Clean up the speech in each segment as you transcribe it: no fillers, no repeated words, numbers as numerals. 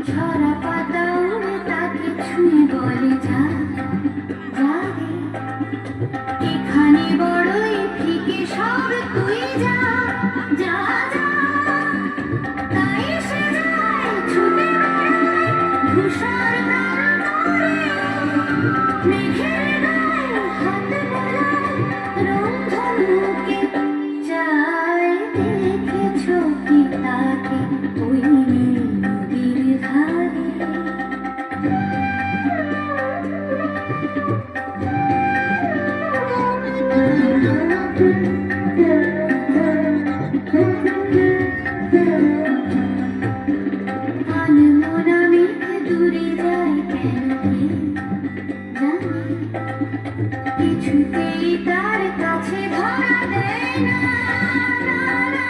ঝরা পাতা উড়ে তাকে ছুঁয়ে বলে যা যা রে, এখানে বড়ই ফিকে সব তুই যা যা যা। তাই সে যায় ছুটে বেড়ায় ধূসর প্রান্তরে, মেঘের গায়ে হাত বোলায় রংধনুকে। যায় দেখেছো কি তাকে ওই নীল নদীর ধারে? আনমনা মেঘ দূরে যায় কেন কে জানে, কিছুতেই তার কাছে ধরা দেয় না, না, না।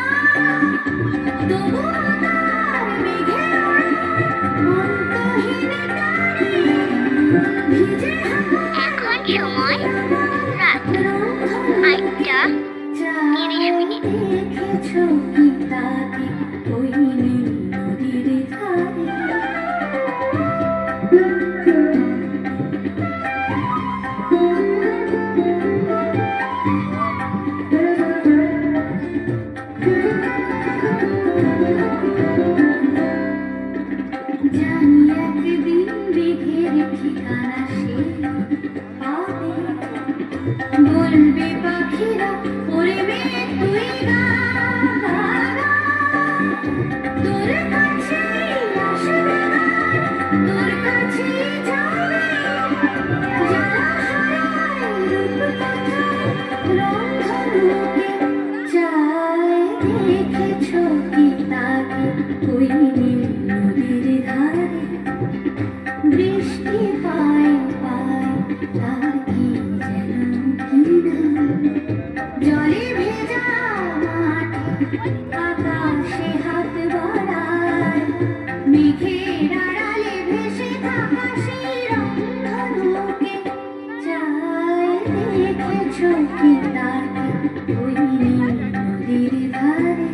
তবুও তার মেঘের ওড়ায় অন্তহীন টানে, ভিজে এখন সময় রাত 8টা 30 মিনিট। দেখেছো কি তাকে ওই নীল নদীর ধারে? জানি একদিন মেঘের ঠিকানা সে পাবে, বলবে পাখিরা ওরে মেঘ তুই গা গা গা। তোর কাছেই আসবে গায়, তোর কাছেই যাবে, যারা হারায় রূপকথায় রংধনুকে। যায় দেখেছো কি তাকে ওই নীল নদীর ধারে? বৃষ্টি পায় পায় তার কি যেন কি নাম, জলে ভেজা মাঠে আকাশে হাত বাড়ায়, মেঘের আড়ালে ভেসে থাকা সেই রংধনুকে। যায় দেখেছো কি তাকে ওই নীল নদীর ধারে?